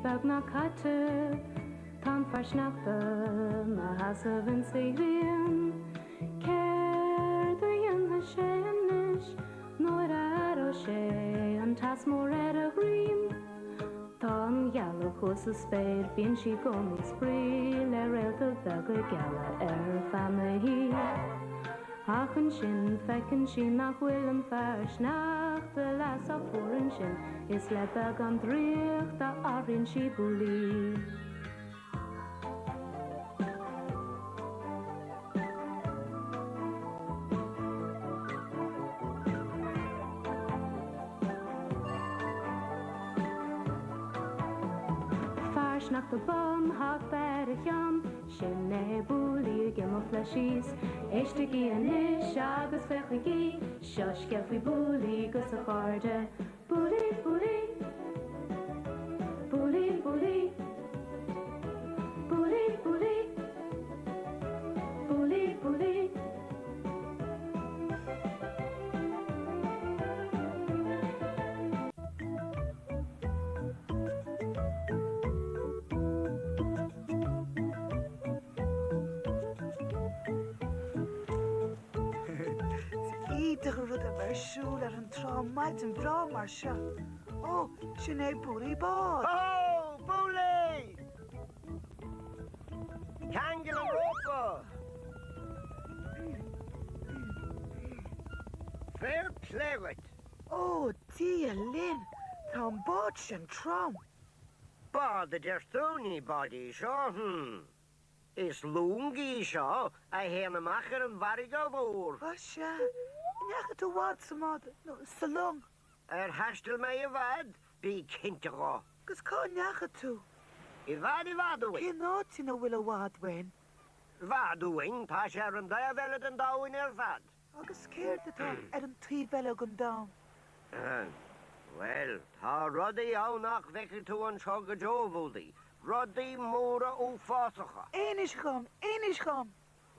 bag na caite Tá farsnachta na hasa vin sigrian Cer dyn na sénis Noir ar o sé an tas mór ar a grim Tá an geala chus a spéir bíon si gom sprí le réalta bag a geala fama hí Achan sin fecin sin nach bhfuil an farsnachta las a fóran sin Is le bag an dríocht a áiríonn si Bouli Nach de bom ha fer a chean sin é Bouli gem a fleisís Éiste í an is agus fecha í Seo scefuí Bouli gus a cháde Bouli, Bouli Bouli, Bouli Bouli, Bouli Bouli, Bouli Siúil ar an trámaid an bhrá mar seo. Ó, sin é Bouli bád. Oh, Bouli! Cangil an ropa! Fair play with. Ó, dia lin, tá an bád sin trám. Bád a deirstúní bádi seo, Is lúngi seo a héanamach ar an Fharraige bhór. Ba se, necha tú bhád sa mád, no, sa lung. Hastil mé a bhad, bí cinnte gá. Gus cá necha tú. I bhad a Cé nátí na bhfuil a bhád wein. Bhad uing, tá sé ar an daabhile an dáin ar fad. Agus céir atá ar an tríbhile gon dám. Well, tá rudaí ánach bheice tú an seo go dóbhúdaí. Rudaí móra ó fásacha. Éinis gam.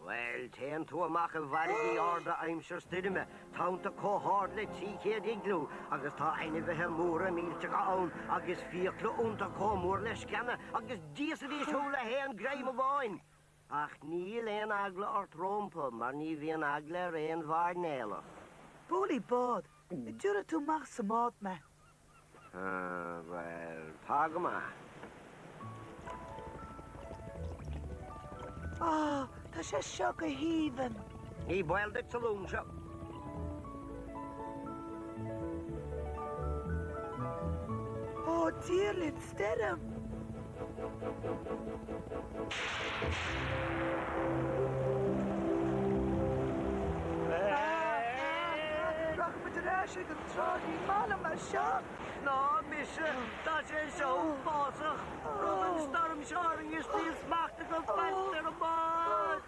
Well, téan tú amach a Fharraige orda aimsir stidime, tánta cóthard le tíchéad iglú, agus tá aine bheitthe móra mílte go ann, agus fiocla únta cómór le scanna, agus díosa dí siúla héan greim a bháin. Ach ní léon agla ort rompa, mar ní bhíon agla réon bharnéla. Bouli bád, I dúra tú mach sa mád me. Well, tá go maith. Tá sé seo go híomhan. Ní bhfuil sa lún seo. Díirlinn steirem. Rach me de ráise go tráí mála mar seo. Ná, mise, tá sé seo básach. Rúban storm seoring is tí smachta go fast ar a bád.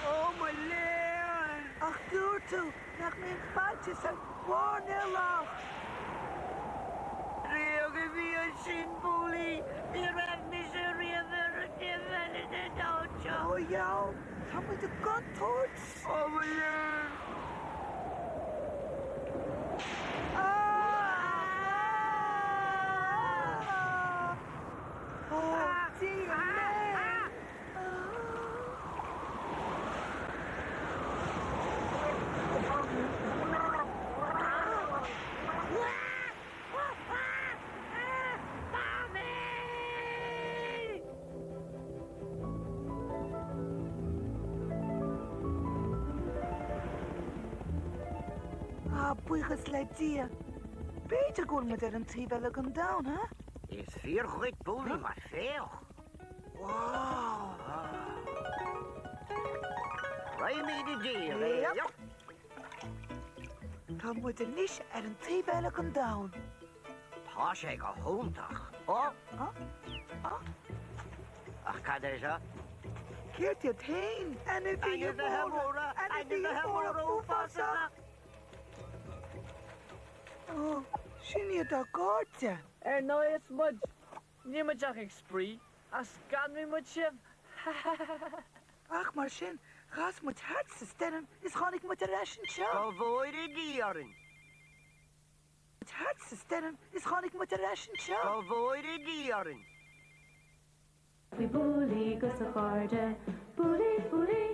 Oh, my léir. Ach dúr tú, nach mén fáilte sa bhórne lách. Réag a bhí an sin Bouli, I raibh mis a riamh a difaine de dáte. Ó, jau, tá mu de gotóirs. Oh, my léir. Buchas le dia. Beter gwn met er een tríbhile gan down, hè? Is 4 goed Bouli, maar veel. Wow. Wij mee dieren, ja. Dan moet er niet er een tríbhile gan down. Pas ik al hondag. Oh. Ach, kan er zo? Keert je het heen? En het je horen. Oh, sin je dat kaartje? Nou is mud. Niemand zag ik spree. Als kan we moet je. Ach, maar sin, gas moet hartstikke sterren. Is gewoon ik moet de ration show. Avoid dieren. Het What's the stenum? Is chonig met de ration show? Avoid it, Diarin. We Bouli gus a Fharraige, Bouli, Bouli.